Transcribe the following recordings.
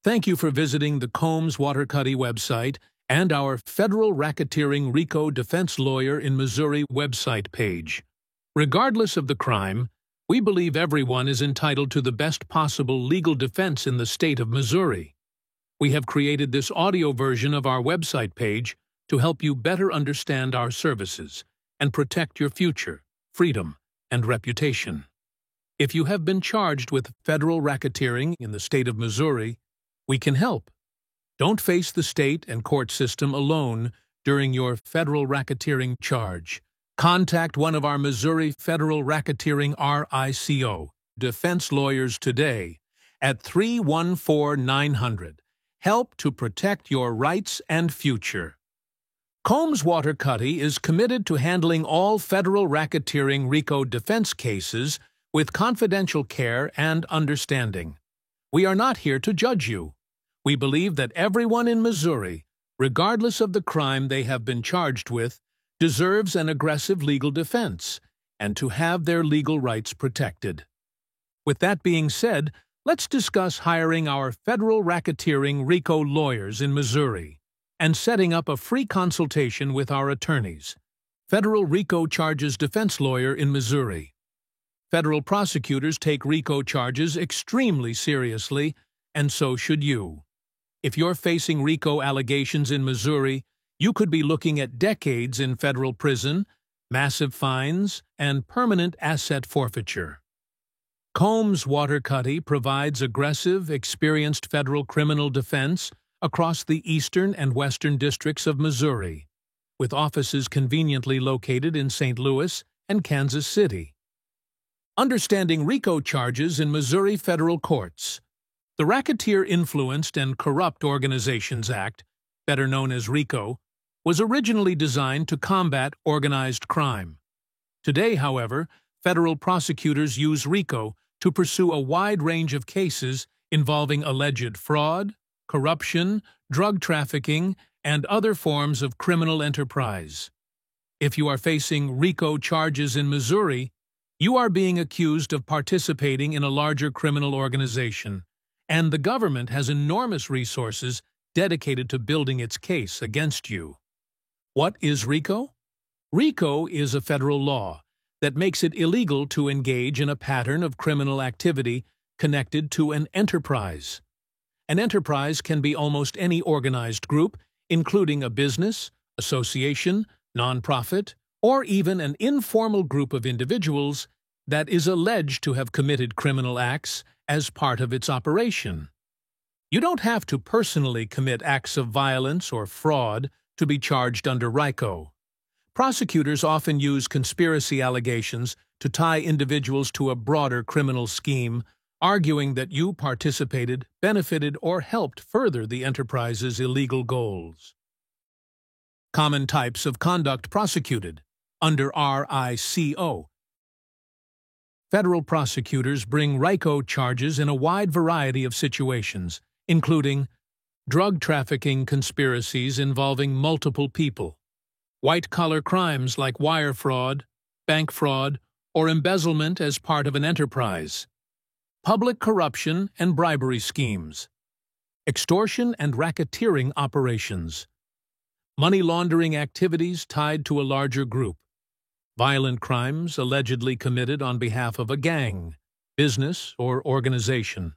Thank you for visiting the Combs-Watercutty website and our Federal Racketeering RICO Defense Lawyer in Missouri website page. Regardless of the crime, we believe everyone is entitled to the best possible legal defense in the state of Missouri. We have created this audio version of our website page to help you better understand our services and protect your future, freedom, and reputation. If you have been charged with federal racketeering in the state of Missouri, we can help. Don't face the state and court system alone during your federal racketeering charge. Contact one of our Missouri Federal Racketeering RICO defense lawyers today at 314-900. Help to protect your rights and future. Combs-Watercutty is committed to handling all federal racketeering RICO defense cases with confidential care and understanding. We are not here to judge you. We believe that everyone in Missouri, regardless of the crime they have been charged with, deserves an aggressive legal defense and to have their legal rights protected. With that being said, let's discuss hiring our federal racketeering RICO lawyers in Missouri and setting up a free consultation with our attorneys. Federal RICO Charges Defense Lawyer in Missouri. Federal prosecutors take RICO charges extremely seriously, and so should you. If you're facing RICO allegations in Missouri, you could be looking at decades in federal prison, massive fines, and permanent asset forfeiture. Combs-Watercutty provides aggressive, experienced federal criminal defense across the eastern and western districts of Missouri, with offices conveniently located in St. Louis and Kansas City. Understanding RICO charges in Missouri federal courts. The Racketeer-Influenced and Corrupt Organizations Act, better known as RICO, was originally designed to combat organized crime. Today, however, federal prosecutors use RICO to pursue a wide range of cases involving alleged fraud, corruption, drug trafficking, and other forms of criminal enterprise. If you are facing RICO charges in Missouri, you are being accused of participating in a larger criminal organization, and the government has enormous resources dedicated to building its case against you. What is RICO? RICO is a federal law that makes it illegal to engage in a pattern of criminal activity connected to an enterprise. An enterprise can be almost any organized group, including a business, association, nonprofit, or even an informal group of individuals that is alleged to have committed criminal acts as part of its operation. You don't have to personally commit acts of violence or fraud to be charged under RICO. Prosecutors often use conspiracy allegations to tie individuals to a broader criminal scheme, arguing that you participated, benefited, or helped further the enterprise's illegal goals. Common types of conduct prosecuted under RICO. Federal prosecutors bring RICO charges in a wide variety of situations, including drug trafficking conspiracies involving multiple people, white-collar crimes like wire fraud, bank fraud, or embezzlement as part of an enterprise, public corruption and bribery schemes, extortion and racketeering operations, money laundering activities tied to a larger group, violent crimes allegedly committed on behalf of a gang, business, or organization.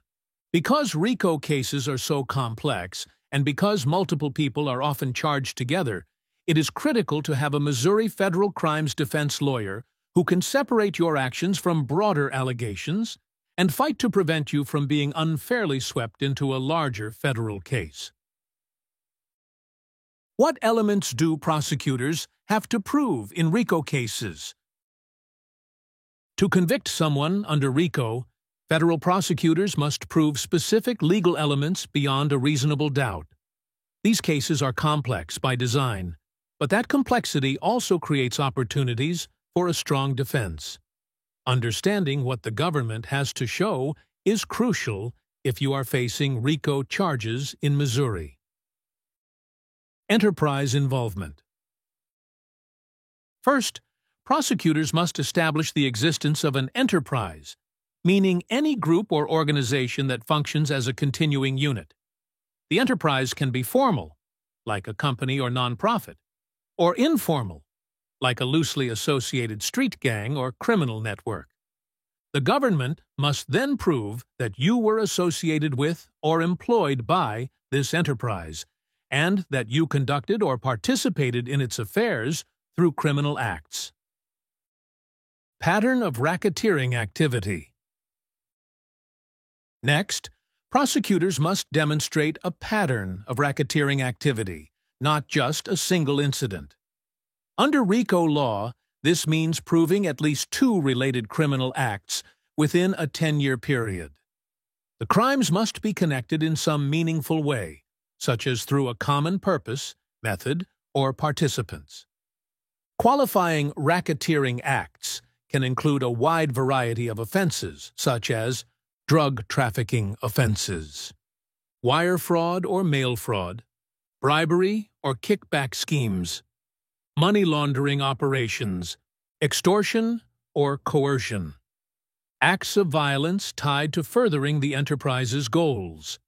Because RICO cases are so complex, and because multiple people are often charged together, it is critical to have a Missouri federal crimes defense lawyer who can separate your actions from broader allegations and fight to prevent you from being unfairly swept into a larger federal case. What elements do prosecutors have to prove in RICO cases? To convict someone under RICO, federal prosecutors must prove specific legal elements beyond a reasonable doubt. These cases are complex by design, but that complexity also creates opportunities for a strong defense. Understanding what the government has to show is crucial if you are facing RICO charges in Missouri. Enterprise involvement. First, prosecutors must establish the existence of an enterprise, meaning any group or organization that functions as a continuing unit. The enterprise can be formal, like a company or nonprofit, or informal, like a loosely associated street gang or criminal network. The government must then prove that you were associated with or employed by this enterprise, and that you conducted or participated in its affairs through criminal acts. Pattern of racketeering activity. Next, prosecutors must demonstrate a pattern of racketeering activity, not just a single incident. Under RICO law, this means proving at least 2 related criminal acts within a 10-year period. The crimes must be connected in some meaningful way, such as through a common purpose, method, or participants. Qualifying racketeering acts can include a wide variety of offenses, such as drug trafficking offenses, wire fraud or mail fraud, bribery or kickback schemes, money laundering operations, extortion or coercion, acts of violence tied to furthering the enterprise's goals.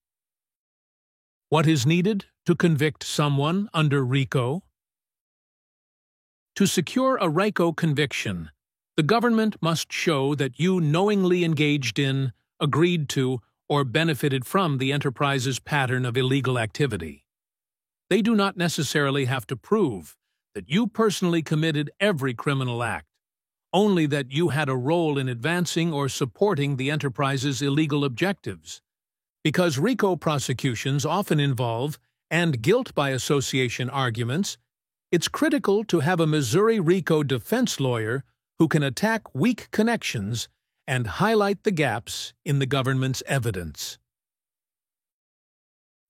What is needed to convict someone under RICO? To secure a RICO conviction, the government must show that you knowingly engaged in, agreed to, or benefited from the enterprise's pattern of illegal activity. They do not necessarily have to prove that you personally committed every criminal act, only that you had a role in advancing or supporting the enterprise's illegal objectives. Because RICO prosecutions often involve and guilt by association arguments, it's critical to have a Missouri RICO defense lawyer who can attack weak connections and highlight the gaps in the government's evidence.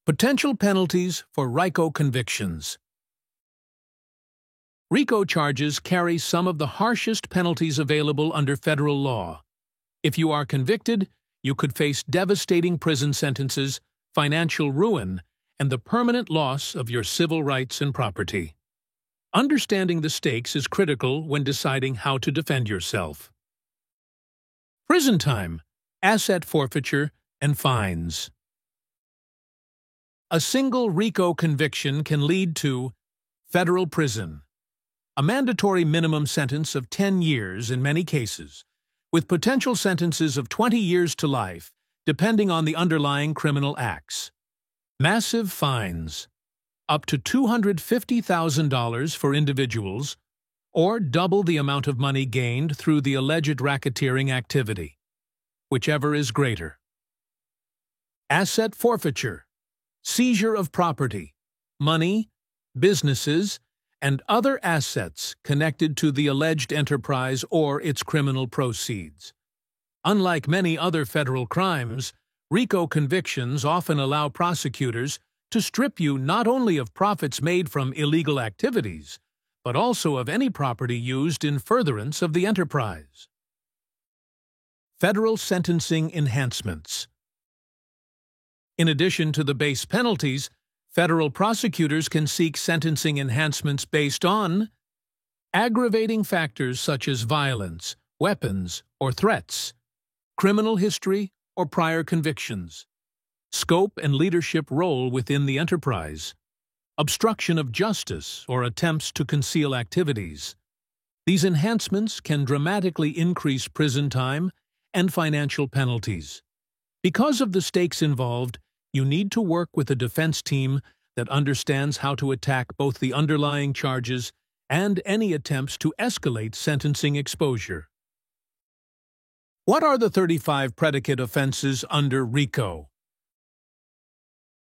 Potential penalties for RICO convictions. RICO charges carry some of the harshest penalties available under federal law. If you are convicted, you could face devastating prison sentences, financial ruin, and the permanent loss of your civil rights and property. Understanding the stakes is critical when deciding how to defend yourself. Prison time, asset forfeiture, and fines. A single RICO conviction can lead to federal prison, a mandatory minimum sentence of 10 years in many cases, with potential sentences of 20 years to life, depending on the underlying criminal acts. Massive fines, up to $250,000 for individuals, or double the amount of money gained through the alleged racketeering activity, whichever is greater. Asset forfeiture, seizure of property, money, businesses, and other assets connected to the alleged enterprise or its criminal proceeds. Unlike many other federal crimes, RICO convictions often allow prosecutors to strip you not only of profits made from illegal activities, but also of any property used in furtherance of the enterprise. Federal sentencing enhancements. In addition to the base penalties, federal prosecutors can seek sentencing enhancements based on aggravating factors such as violence, weapons, or threats, criminal history or prior convictions, scope and leadership role within the enterprise, obstruction of justice or attempts to conceal activities. These enhancements can dramatically increase prison time and financial penalties. Because of the stakes involved, you need to work with a defense team that understands how to attack both the underlying charges and any attempts to escalate sentencing exposure. What are the 35 predicate offenses under RICO?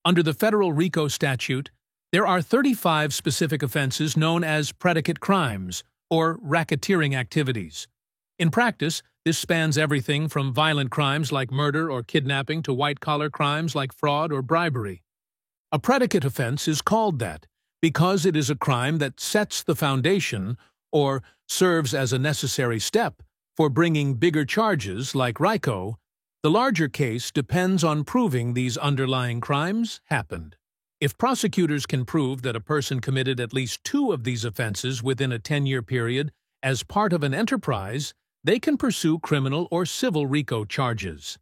Under the federal RICO statute, there are 35 specific offenses known as predicate crimes, or racketeering activities. In practice, this spans everything from violent crimes like murder or kidnapping to white-collar crimes like fraud or bribery. A predicate offense is called that because it is a crime that sets the foundation or serves as a necessary step for bringing bigger charges like RICO. The larger case depends on proving these underlying crimes happened. If prosecutors can prove that a person committed at least 2 of these offenses within a 10-year period as part of an enterprise, they can pursue criminal or civil RICO charges.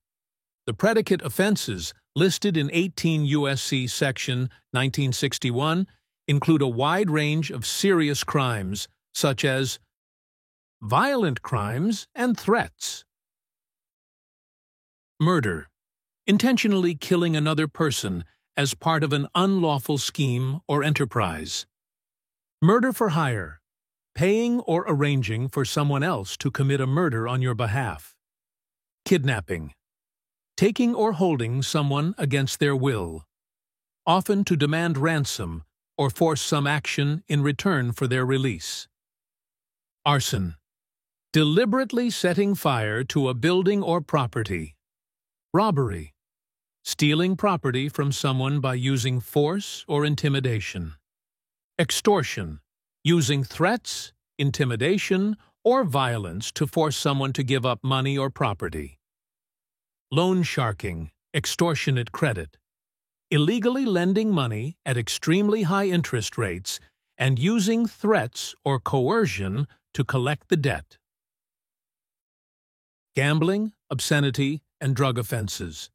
The predicate offenses listed in 18 U.S.C. Section 1961, include a wide range of serious crimes, such as violent crimes and threats. Murder, intentionally killing another person as part of an unlawful scheme or enterprise. Murder for hire, paying or arranging for someone else to commit a murder on your behalf. Kidnapping, taking or holding someone against their will, often to demand ransom or force some action in return for their release. Arson, deliberately setting fire to a building or property. Robbery, stealing property from someone by using force or intimidation. Extortion, using threats, intimidation, or violence to force someone to give up money or property. Loan sharking, extortionate credit, illegally lending money at extremely high interest rates and using threats or coercion to collect the debt. Gambling, obscenity, and drug offenses.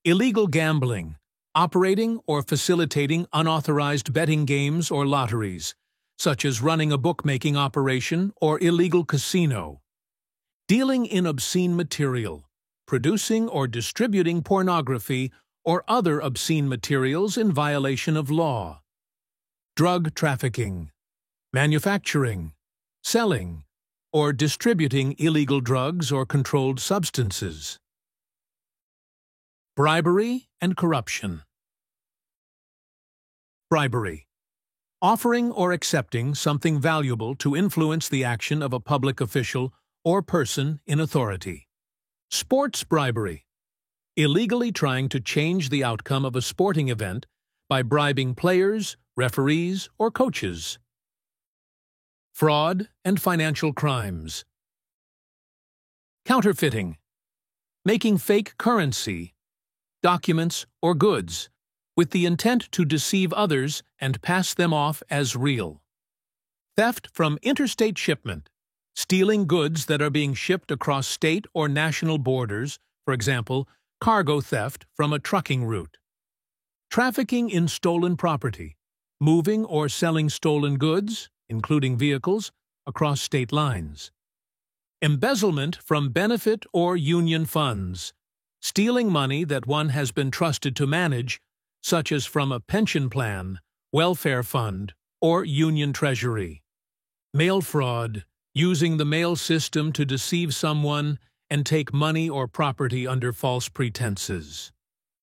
Illegal gambling, operating or facilitating unauthorized betting games or lotteries, such as running a bookmaking operation or illegal casino. Dealing in obscene material, producing or distributing pornography or other obscene materials in violation of law. Drug trafficking, manufacturing, selling, or distributing illegal drugs or controlled substances. Bribery and corruption. Bribery, offering or accepting something valuable to influence the action of a public official or person in authority. Sports bribery, illegally trying to change the outcome of a sporting event by bribing players, referees, or coaches. Fraud and financial crimes. Counterfeiting, making fake currency, documents, or goods with the intent to deceive others and pass them off as real. Theft from interstate shipment, stealing goods that are being shipped across state or national borders, for example, cargo theft from a trucking route. Trafficking in stolen property, moving or selling stolen goods, including vehicles, across state lines. Embezzlement from benefit or union funds, stealing money that one has been trusted to manage, such as from a pension plan, welfare fund, or union treasury. Mail fraud, using the mail system to deceive someone and take money or property under false pretenses.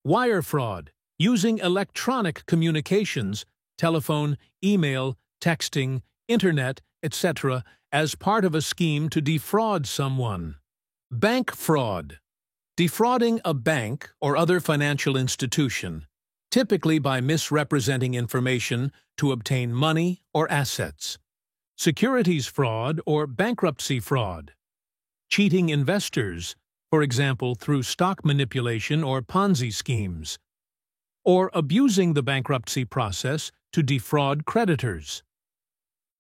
Wire fraud, using electronic communications, telephone, email, texting, internet, etc., as part of a scheme to defraud someone. Bank fraud, defrauding a bank or other financial institution, typically by misrepresenting information to obtain money or assets. Securities fraud or bankruptcy fraud. Cheating investors, for example through stock manipulation or Ponzi schemes. Or abusing the bankruptcy process to defraud creditors.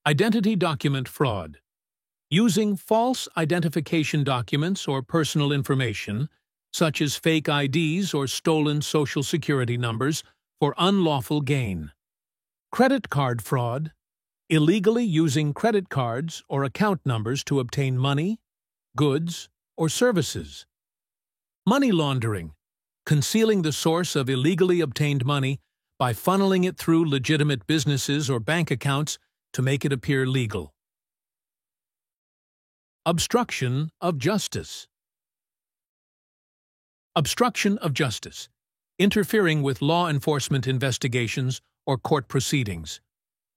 Identity document fraud, using false identification documents or personal information, such as fake IDs or stolen social security numbers, for unlawful gain. Credit card fraud, illegally using credit cards or account numbers to obtain money, goods, or services. Money laundering, concealing the source of illegally obtained money by funneling it through legitimate businesses or bank accounts to make it appear legal. Obstruction of justice. Obstruction of justice, interfering with law enforcement investigations or court proceedings.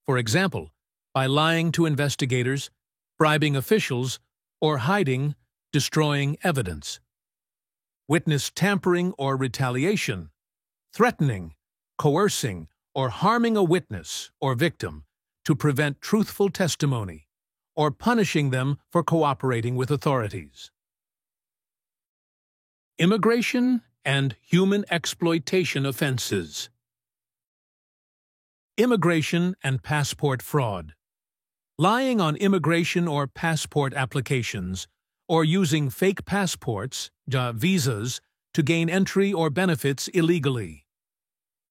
For example, by lying to investigators, bribing officials, or hiding, destroying evidence. Witness tampering or retaliation, threatening, coercing, or harming a witness or victim to prevent truthful testimony, or punishing them for cooperating with authorities. Immigration and human exploitation offenses. Immigration and passport fraud. Lying on immigration or passport applications, or using fake passports, visas, to gain entry or benefits illegally.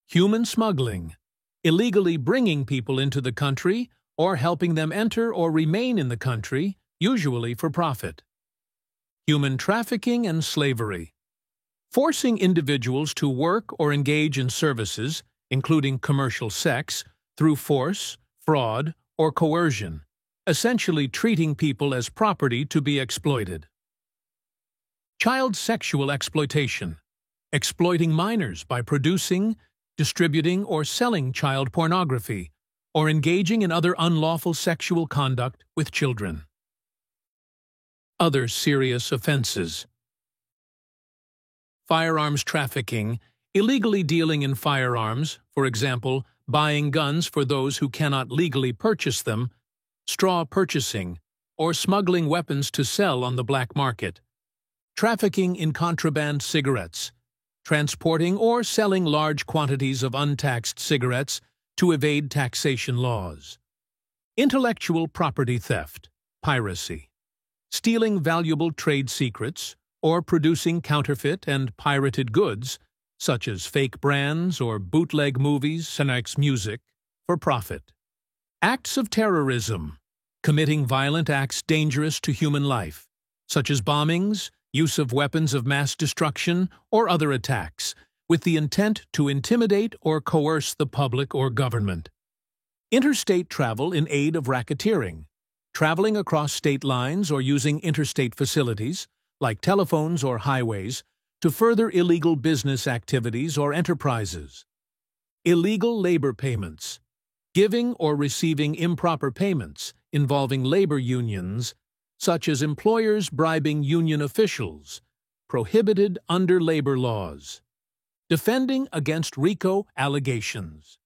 Human smuggling, illegally bringing people into the country or helping them enter or remain in the country, usually for profit. Human trafficking and slavery, forcing individuals to work or engage in services, including commercial sex, through force, fraud, or coercion, essentially treating people as property to be exploited. Child sexual exploitation, exploiting minors by producing, distributing, or selling child pornography, or engaging in other unlawful sexual conduct with children. Other serious offenses. Firearms trafficking, illegally dealing in firearms, for example, buying guns for those who cannot legally purchase them, straw purchasing, or smuggling weapons to sell on the black market. Trafficking in contraband cigarettes, transporting or selling large quantities of untaxed cigarettes to evade taxation laws. Intellectual property theft, piracy, stealing valuable trade secrets, or producing counterfeit and pirated goods, such as fake brands or bootleg movies and music, for profit. Acts of terrorism, committing violent acts dangerous to human life, such as bombings, use of weapons of mass destruction, or other attacks, with the intent to intimidate or coerce the public or government. Interstate travel in aid of racketeering, traveling across state lines or using interstate facilities, like telephones or highways, to further illegal business activities or enterprises. Illegal labor payments, giving or receiving improper payments involving labor unions, such as employers bribing union officials, prohibited under labor laws. Defending against RICO allegations.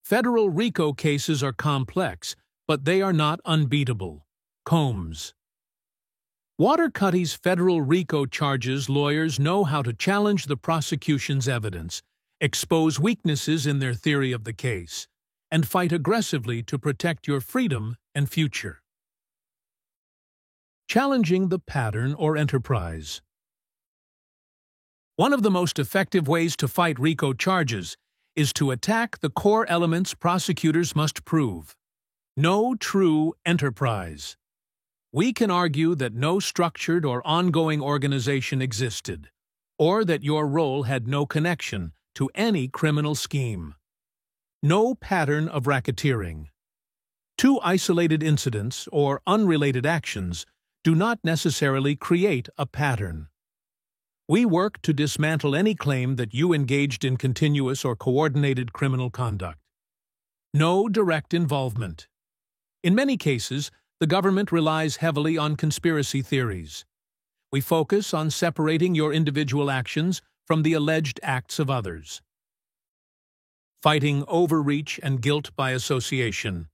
Federal RICO cases are complex, but they are not unbeatable. Combs. Watercutty's federal RICO charges lawyers know how to challenge the prosecution's evidence, expose weaknesses in their theory of the case, and fight aggressively to protect your freedom and future. Challenging the pattern or enterprise. One of the most effective ways to fight RICO charges is to attack the core elements prosecutors must prove. No true enterprise. We can argue that no structured or ongoing organization existed, or that your role had no connection to any criminal scheme. No pattern of racketeering. Two isolated incidents or unrelated actions do not necessarily create a pattern. We work to dismantle any claim that you engaged in continuous or coordinated criminal conduct. No direct involvement. In many cases, the government relies heavily on conspiracy theories. We focus on separating your individual actions from the alleged acts of others. Fighting overreach and guilt by association.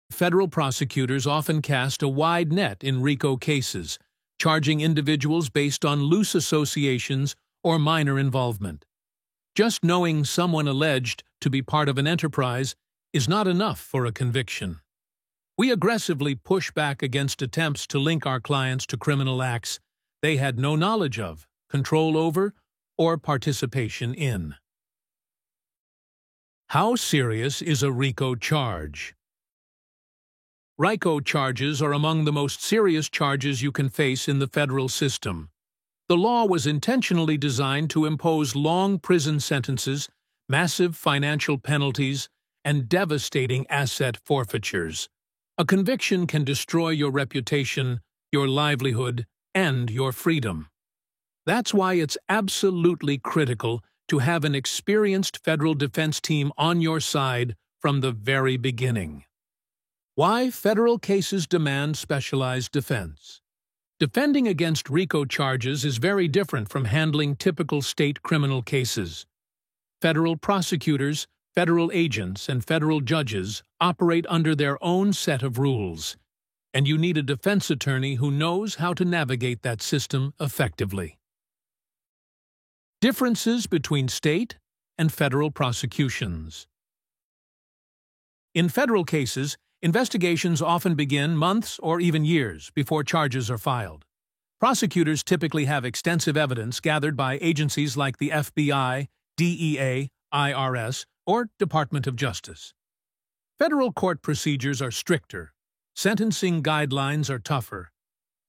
Federal prosecutors often cast a wide net in RICO cases, charging individuals based on loose associations or minor involvement. Just knowing someone alleged to be part of an enterprise is not enough for a conviction. We aggressively push back against attempts to link our clients to criminal acts they had no knowledge of, control over, or participation in. How serious is a RICO charge? RICO charges are among the most serious charges you can face in the federal system. The law was intentionally designed to impose long prison sentences, massive financial penalties, and devastating asset forfeitures. A conviction can destroy your reputation, your livelihood, and your freedom. That's why it's absolutely critical to have an experienced federal defense team on your side from the very beginning. Why federal cases demand specialized defense. Defending against RICO charges is very different from handling typical state criminal cases. Federal prosecutors, federal agents, and federal judges operate under their own set of rules, and you need a defense attorney who knows how to navigate that system effectively. Differences between state and federal prosecutions. In federal cases, investigations often begin months or even years before charges are filed. Prosecutors typically have extensive evidence gathered by agencies like the FBI, DEA, IRS, or Department of Justice. Federal court procedures are stricter, sentencing guidelines are tougher,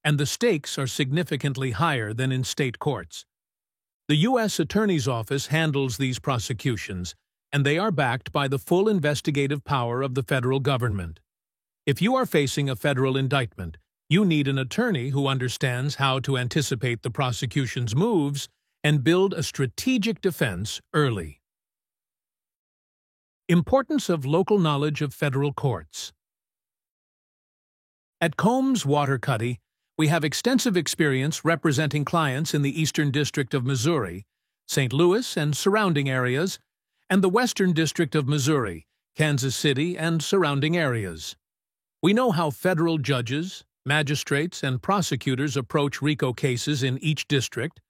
and the stakes are significantly higher than in state courts. The U.S. Attorney's Office handles these prosecutions, and they are backed by the full investigative power of the federal government. If you are facing a federal indictment, you need an attorney who understands how to anticipate the prosecution's moves and build a strategic defense early. Importance of local knowledge of federal courts. At Combs Watercutty, we have extensive experience representing clients in the Eastern District of Missouri, St. Louis and surrounding areas, and the Western District of Missouri, Kansas City and surrounding areas. We know how federal judges, magistrates, and prosecutors approach RICO cases in each district,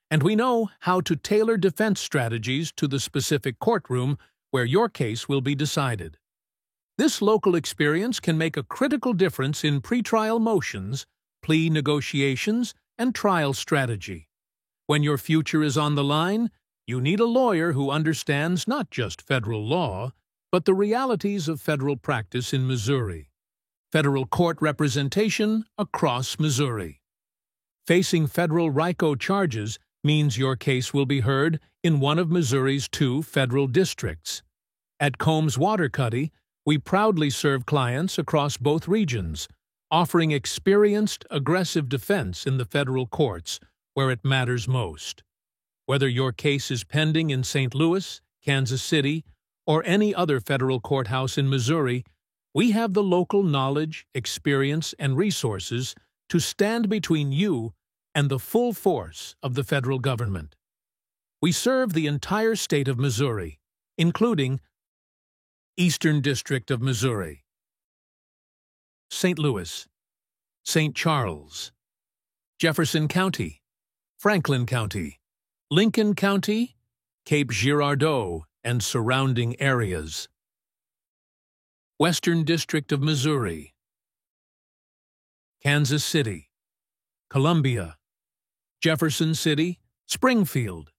and we know how to tailor defense strategies to the specific courtroom where your case will be decided. This local experience can make a critical difference in pretrial motions, plea negotiations, and trial strategy. When your future is on the line, you need a lawyer who understands not just federal law, but the realities of federal practice in Missouri. Federal court representation across Missouri. Facing federal RICO charges means your case will be heard in one of Missouri's 2 federal districts. At Combs Watercutty, we proudly serve clients across both regions, offering experienced, aggressive defense in the federal courts where it matters most. Whether your case is pending in St. Louis, Kansas City, or any other federal courthouse in Missouri, we have the local knowledge, experience, and resources to stand between you and the full force of the federal government. We serve the entire state of Missouri, including Eastern District of Missouri, St. Louis, St. Charles, Jefferson County, Franklin County, Lincoln County, Cape Girardeau, and surrounding areas. Western District of Missouri, Kansas City, Columbia, Jefferson City, Springfield,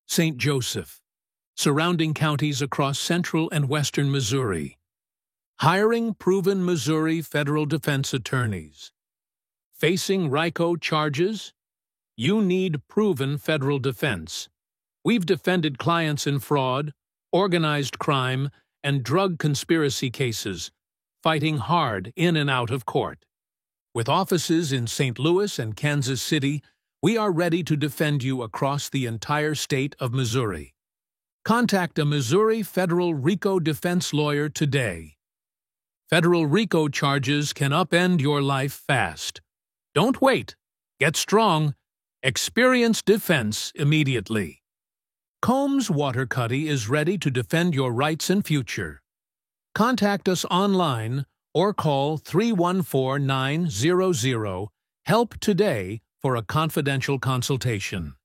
St. Joseph, surrounding counties across central and western Missouri. Hiring proven Missouri federal defense attorneys. Facing RICO charges? You need proven federal defense. We've defended clients in fraud, organized crime, and drug conspiracy cases, fighting hard in and out of court. With offices in St. Louis and Kansas City, we are ready to defend you across the entire state of Missouri. Contact a Missouri federal RICO defense lawyer today. Federal RICO charges can upend your life fast. Don't wait. Get strong. Experience defense immediately. Combs Watercutty is ready to defend your rights and future. Contact us online or call 314-900-HELP today for a confidential consultation.